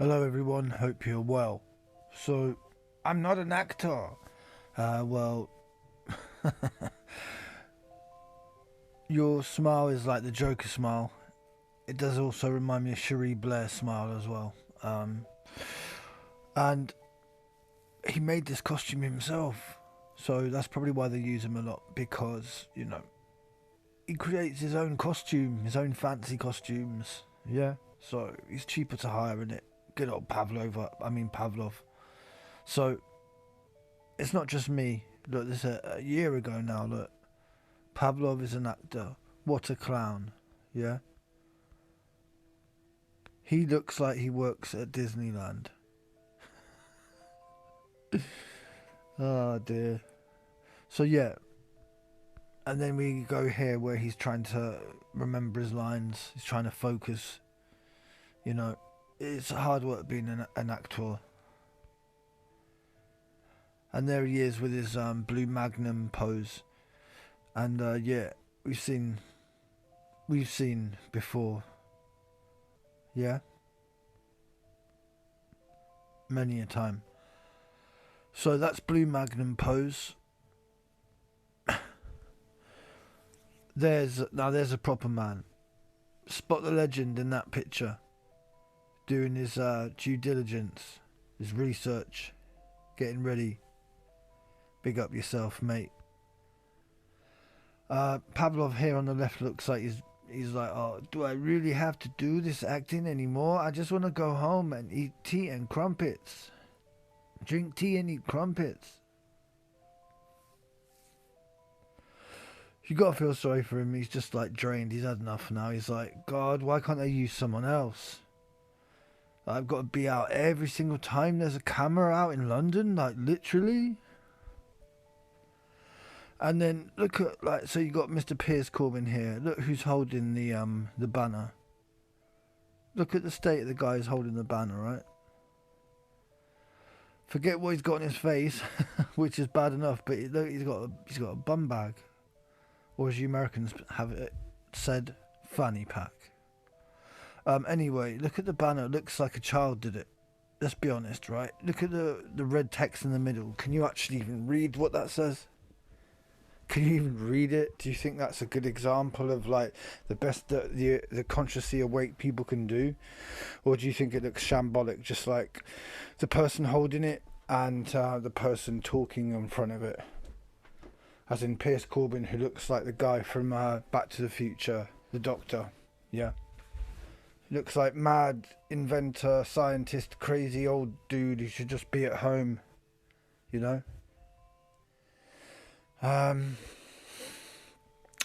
Hello everyone, hope you're well. So, I'm not an actor. Well, your smile is like the Joker smile. It does also remind me of Cherie Blair's smile as well. And he made this costume himself. So that's probably why they use him a lot, because, he creates his own costume, his own fancy costumes. Yeah. So he's cheaper to hire in it. Good old Pavlov. So it's not just me. Look, this is a year ago now. Look, Pavlov is an actor. What a clown. Yeah. He looks like he works at Disneyland. Oh dear. So yeah. And then we go here where he's trying to remember his lines. He's trying to focus. It's hard work being an actor. And there he is with his blue Magnum pose. And yeah, we've seen before. Yeah, many a time. So that's blue Magnum pose. There's a proper man. Spot the legend in that picture, doing his due diligence, his research, getting ready. Big up yourself, mate. Pavlov here on the left looks like he's like, oh, do I really have to do this acting anymore? I just want to go home and eat tea and crumpets. Drink tea and eat crumpets. You gotta feel sorry for him. He's just like drained. He's had enough now. He's like, God, why can't I use someone else? I've got to be out every single time there's a camera out in London, like literally. And then look at so you got Mr. Piers Corbyn here. Look who's holding the banner. Look at the state of the guy who's holding the banner, right? Forget what he's got on his face, which is bad enough. But look, he's got a bum bag, or as you Americans have it said, fanny pack. Anyway, look at the banner. It looks like a child did it. Let's be honest, right? Look at the red text in the middle. Can you actually even read what that says? Can you even read it? Do you think that's a good example of like the best that the consciously awake people can do? Or do you think it looks shambolic, just like the person holding it and the person talking in front of it? As in Piers Corbyn, who looks like the guy from Back to the Future, the Doctor. Yeah. Looks like mad inventor, scientist, crazy old dude who should just be at home, you know?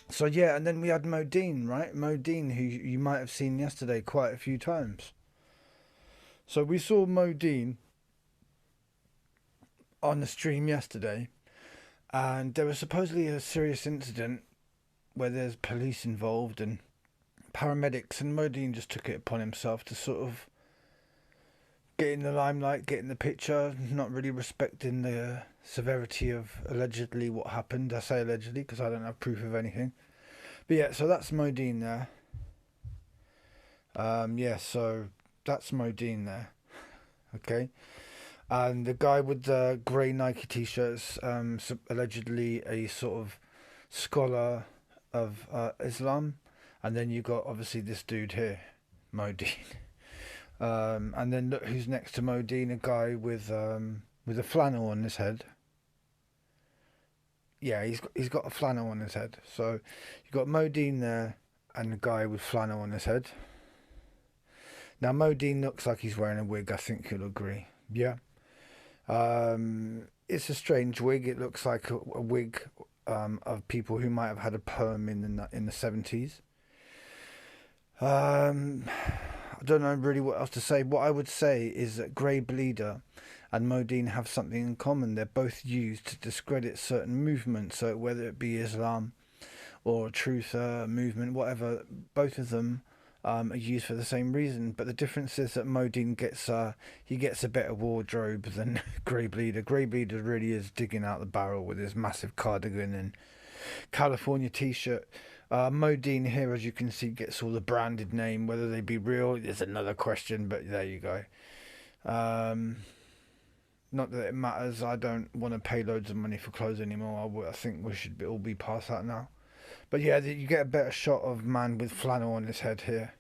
So yeah, and then we had Deen, right? Deen, who you might have seen yesterday quite a few times. So we saw Deen on the stream yesterday, and there was supposedly a serious incident where there's police involved and paramedics, and Deen just took it upon himself to sort of get in the limelight, get in the picture, not really respecting the severity of allegedly what happened. I say allegedly because I don't have proof of anything. But yeah, so that's Deen there. Yeah, so that's Deen there. Okay. And the guy with the grey Nike t-shirts, allegedly a sort of scholar of Islam. And then you got obviously this dude here, Deen. And then look who's next to Deen, a guy with a flannel on his head. Yeah, he's got a flannel on his head. So you got Deen there and a guy with flannel on his head. Now Deen looks like he's wearing a wig. I think you'll agree. Yeah. It's a strange wig. It looks like a wig of people who might have had a perm in the 70s. I don't know really what else to say. What I would say is that Grey Bleeder and Deen have something in common. They're both used to discredit certain movements, so whether it be Islam or truth movement, whatever, both of them are used for the same reason. But the difference is that Deen gets a better wardrobe than Grey Bleeder. Grey Bleeder really is digging out the barrel with his massive cardigan and California t-shirt. Deen here, as you can see, gets all the branded name. Whether they be real is another question, but there you go. Um, Not that it matters. I don't want to pay loads of money for clothes anymore. I think we should all be past that now. But yeah, you get a better shot of man with flannel on his head here.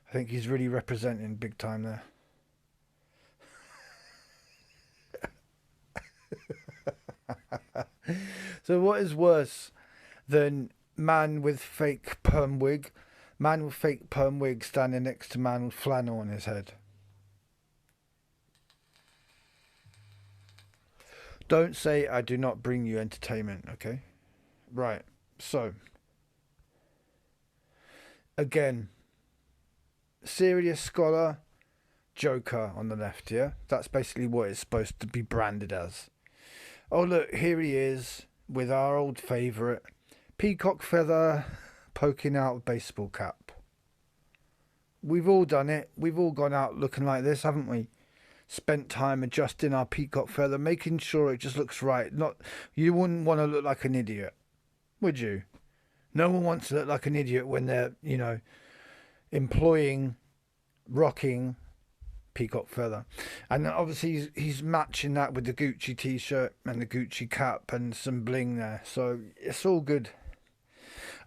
I think he's really representing big time there. So what is worse than man with fake perm wig? Man with fake perm wig standing next to man with flannel on his head. Don't say I do not bring you entertainment, okay? Right. So, again, serious scholar, Joker on the left, yeah? That's basically what it's supposed to be branded as. Oh, look, here he is with our old favourite, peacock feather poking out of baseball cap. We've all done it. We've all gone out looking like this, haven't we? Spent time adjusting our peacock feather, making sure it just looks right. Not, you wouldn't want to look like an idiot, would you? No one wants to look like an idiot when they're, employing, rocking peacock feather. And obviously he's matching that with the Gucci t-shirt and the Gucci cap and some bling there. So it's all good.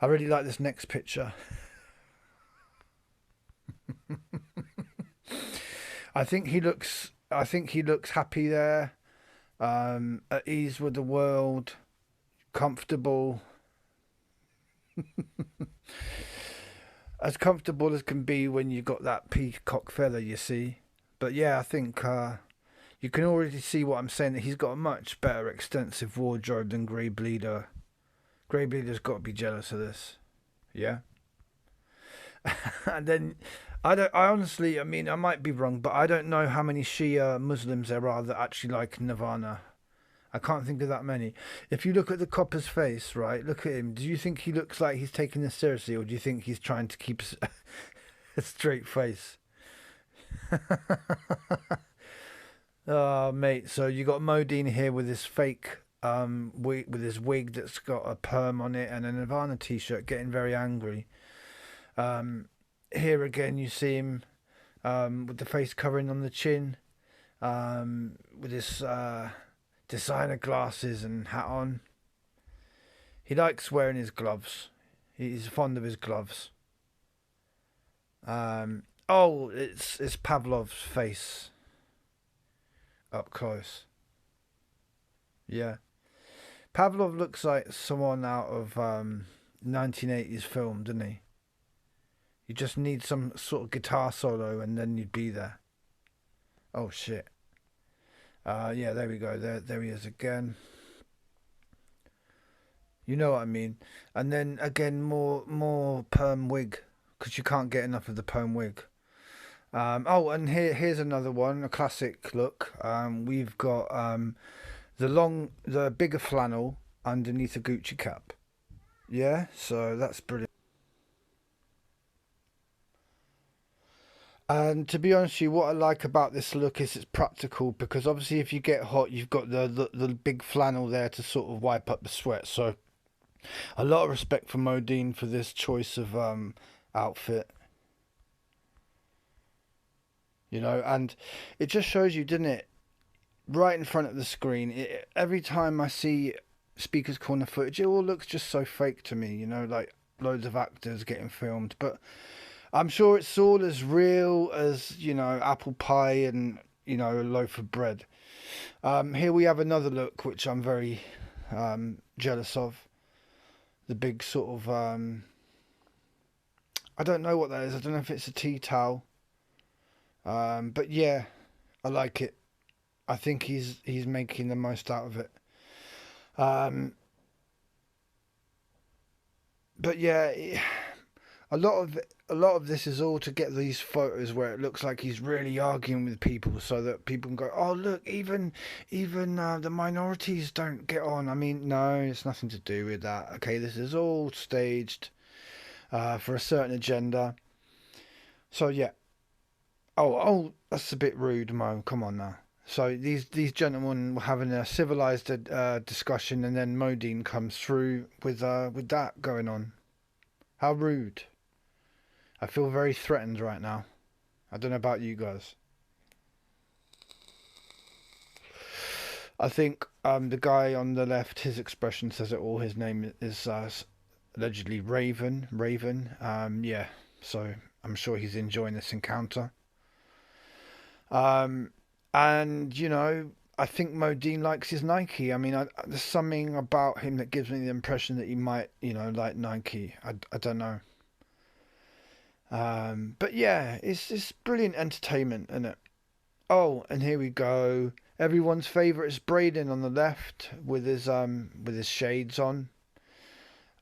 I really like this next picture. I think he looks happy there. At ease with the world, comfortable. As comfortable as can be when you got that peacock feather, you see. But yeah, I think you can already see what I'm saying, that he's got a much better extensive wardrobe than Grey Bleeder. Grey Bleeder's got to be jealous of this. Yeah. And then I honestly, I mean, I might be wrong, but I don't know how many Shia Muslims there are that actually like Nirvana. I can't think of that many. If you look at the copper's face, right, look at him. Do you think he looks like he's taking this seriously, or do you think he's trying to keep a straight face? Oh, mate. So you got Modine here with his fake wig, with his wig that's got a perm on it, and a Nirvana t-shirt, getting very angry. Here again, you see him with the face covering on the chin, with his designer glasses and hat on. He likes wearing his gloves. He's fond of his gloves. Oh, it's Pavlov's face up close. Yeah, Pavlov looks like someone out of 1980s film, doesn't he? You just need some sort of guitar solo and then you'd be there. Oh shit. Yeah, there we go. There he is again. You know what I mean. And then again, more perm wig, because you can't get enough of the perm wig. Oh, and here's another one, a classic look. We've got the bigger flannel underneath a Gucci cap. Yeah, so that's brilliant. And to be honest with you, what I like about this look is it's practical, because obviously if you get hot, you've got the big flannel there to sort of wipe up the sweat. So a lot of respect for Modine for this choice of outfit. And it just shows you, didn't it? Right in front of the screen. Every time I see Speaker's Corner footage, it all looks just so fake to me, like loads of actors getting filmed. But I'm sure it's all as real as, apple pie and, a loaf of bread. Here we have another look, which I'm very jealous of. The big sort of, I don't know what that is. I don't know if it's a tea towel. But yeah, I like it. I think he's making the most out of it. But yeah, a lot of this is all to get these photos where it looks like he's really arguing with people, so that people can go, oh look, even the minorities don't get on. I mean, no, it's nothing to do with that. Okay, this is all staged for a certain agenda. So yeah. Oh, that's a bit rude, Mo. Come on now. So these gentlemen were having a civilized discussion, and then Modine comes through with that going on. How rude! I feel very threatened right now. I don't know about you guys. I think the guy on the left, his expression says it all. His name is allegedly Raven. Raven. Yeah. So I'm sure he's enjoying this encounter. Um, and you know, I think Modine likes his Nike. I mean, there's something about him that gives me the impression that he might, you know, like Nike. I don't know. But yeah, it's brilliant entertainment, isn't it? Oh, and here we go. Everyone's favourite is Braden on the left with his shades on.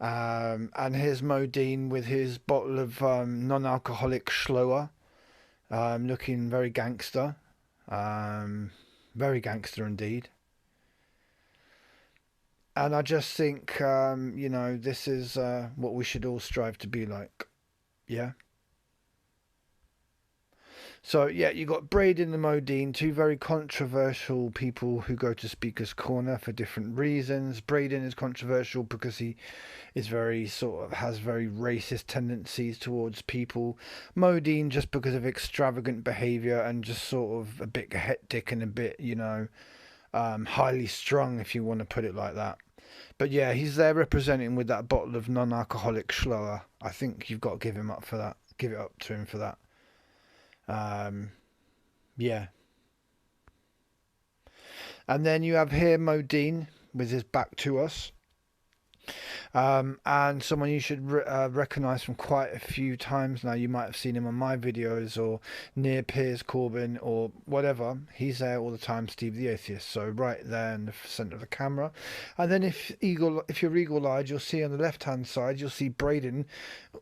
And here's Modine with his bottle of non-alcoholic Schloer, looking very gangster. Very gangster indeed. And I just think, you know, this is what we should all strive to be like. Yeah. So yeah, you got Braden and Modine, two very controversial people who go to Speaker's Corner for different reasons. Braden is controversial because he is very sort of has very racist tendencies towards people. Modine just because of extravagant behaviour and just sort of a bit hectic and a bit, you know, highly strung, if you want to put it like that. But yeah, he's there representing with that bottle of non-alcoholic Schloer. I think you've got to give him up for that. Give it up to him for that. Yeah. And then you have here Modine with his back to us. And someone you should recognise from quite a few times now. You might have seen him on my videos or near Piers Corbyn or whatever. He's there all the time, Steve the Atheist. So right there in the centre of the camera. And then if you're eagle-eyed, you'll see on the left-hand side, you'll see Braden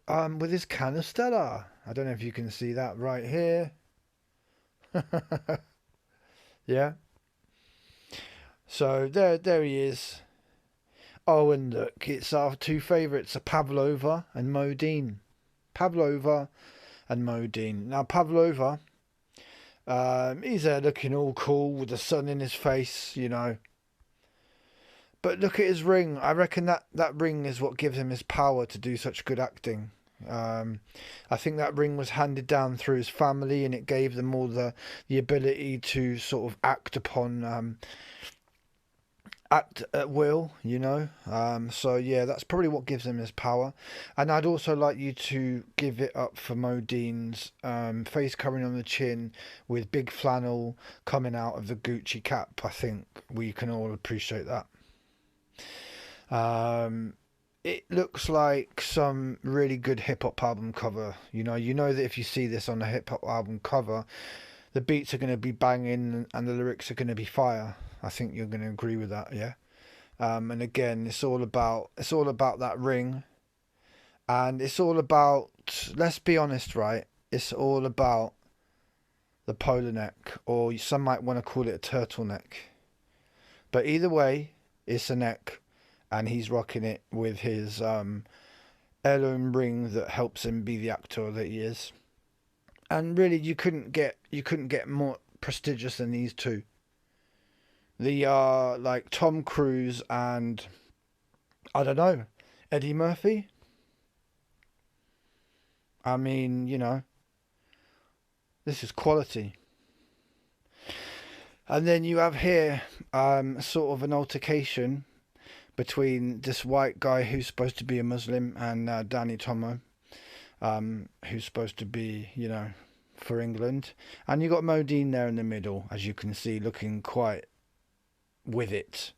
with his can of Stella. I don't know if you can see that right here. Yeah. So there he is. Oh, and look, it's our two favourites, Pavlova and Modine. Pavlova and Modine. Now, Pavlova, he's there looking all cool with the sun in his face, you know. But look at his ring. I reckon that ring is what gives him his power to do such good acting. I think that ring was handed down through his family, and it gave them all the ability to sort of act upon act at will, you know. So yeah, that's probably what gives him his power. And I'd also like you to give it up for Modine's face covering on the chin with big flannel coming out of the Gucci cap. I think we can all appreciate that. It looks like some really good hip hop album cover. You know that if you see this on a hip hop album cover, the beats are going to be banging and the lyrics are going to be fire. I think you're going to agree with that, yeah. And again, it's all about that ring, and it's all about. Let's be honest, right? It's all about the polo neck, or some might want to call it a turtleneck. But either way, it's a neck, and he's rocking it with his heirloom ring that helps him be the actor that he is. And really, you couldn't get more prestigious than these two. They are like Tom Cruise and, I don't know, Eddie Murphy. I mean, you know, this is quality. And then you have here sort of an altercation between this white guy who's supposed to be a Muslim and Danny Tomo, who's supposed to be, you know, for England. And you got Modine there in the middle, as you can see, looking quite with it.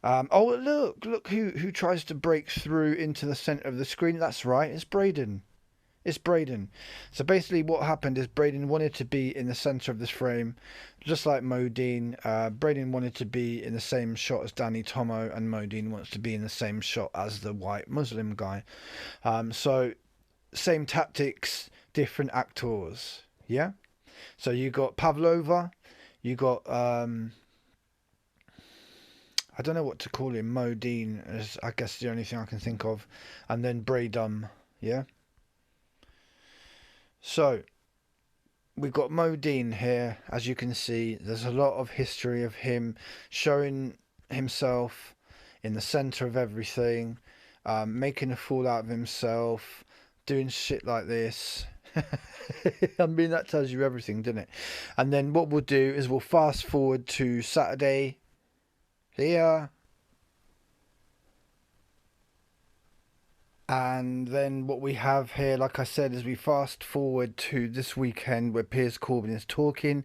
Oh, look who tries to break through into the centre of the screen. That's right, it's Braden. It's Braden. So basically what happened is Braden wanted to be in the centre of this frame, just like Modine. Braden wanted to be in the same shot as Danny Tomo, and Modine wants to be in the same shot as the white Muslim guy. So same tactics, different actors. Yeah? So you got Pavlova, you got I don't know what to call him. Modine is, I guess, the only thing I can think of. And then Braydum, yeah? So, we've got Modine here. As you can see, there's a lot of history of him showing himself in the centre of everything, making a fool out of himself, doing shit like this. I mean, that tells you everything, doesn't it? And then what we'll do is we'll fast forward to Saturday, here. And then what we have here, like I said, is we fast forward to this weekend where Piers Corbyn is talking.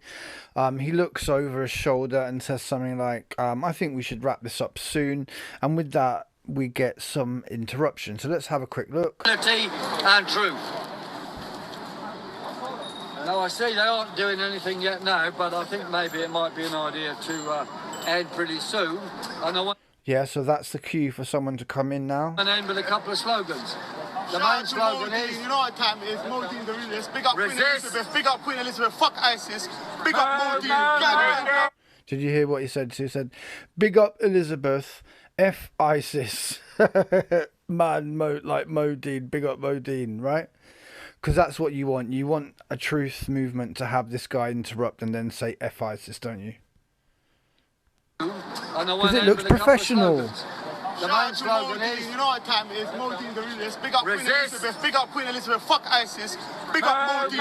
He looks over his shoulder and says something like, I think we should wrap this up soon. And with that, we get some interruption. So let's have a quick look. Unity and truth. Now, I see they aren't doing anything yet now, but I think maybe it might be an idea to end pretty soon. And I want Yeah, so that's the cue for someone to come in now. to end with a couple of slogans. The main slogan is... You know what time it is? Mo Deen the realist. Big up Resist. Queen Elizabeth. Big up Queen Elizabeth. Fuck ISIS. Big up Mo Deen. Did you hear what he said? He said, big up Elizabeth, F ISIS. Man, Mo Deen, big up Mo Deen, right? Because that's what you want. You want a truth movement to have this guy interrupt and then say F ISIS, don't you? Because it looks professional. The main slogan is... You know what time it is? Mo Deen the realist. Big up Resist. Queen Elizabeth. Big up Queen Elizabeth. Fuck ISIS. Big up Mo Deen.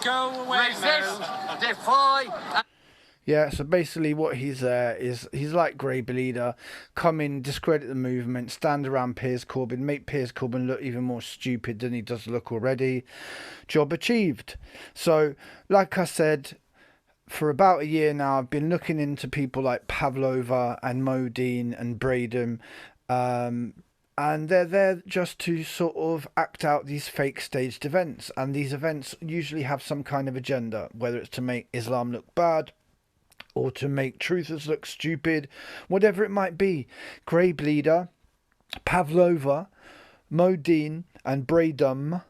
Go away, resist, defy... Yeah, so basically what he's he's like Grey Bleeder, come in, discredit the movement, stand around Piers Corbyn, make Piers Corbyn look even more stupid than he does look already. Job achieved. So, like I said, for about a year now, I've been looking into people like Pavlova and Mo Deen and Braden, and they're there just to sort of act out these fake staged events. And these events usually have some kind of agenda, whether it's to make Islam look bad, or to make truthers look stupid, whatever it might be. Grey Bleeder, Pavlova, Mo Deen and Braden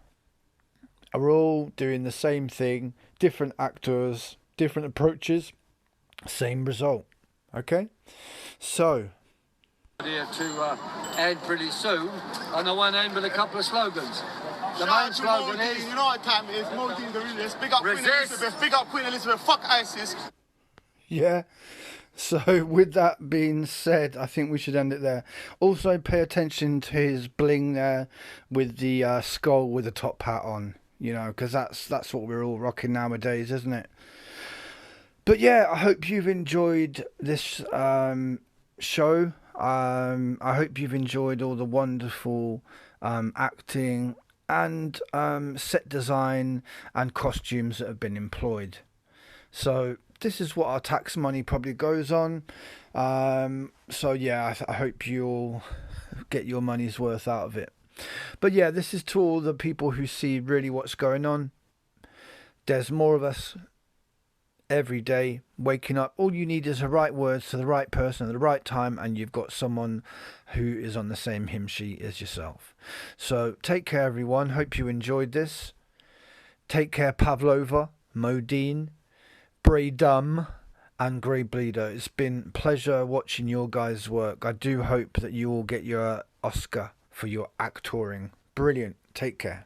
are all doing the same thing, different actors, different approaches, same result. Okay? So... idea to end pretty soon, and I want to end with a couple of slogans. The main slogan is... You know what time it is? Mo Deen the realist. Big up Queen Resist. Elizabeth. Big up Queen Elizabeth. Fuck ISIS. Yeah. So with that being said, I think we should end it there. Also pay attention to his bling there with the skull with the top hat on, you know, because that's what we're all rocking nowadays, isn't it? But yeah, I hope you've enjoyed this show. I hope you've enjoyed all the wonderful acting and set design and costumes that have been employed. So this is what our tax money probably goes on. So yeah, I hope you'll get your money's worth out of it. But yeah, this is to all the people who see really what's going on. There's more of us every day waking up. All you need is the right words to the right person at the right time, and you've got someone who is on the same hymn sheet as yourself. So take care, everyone. Hope you enjoyed this. Take care, Pavlova, Mo Deen, Braden and Grey Bleeder. It's been a pleasure watching your guys' work. I do hope that you all get your Oscar for your actoring. Brilliant. Take care.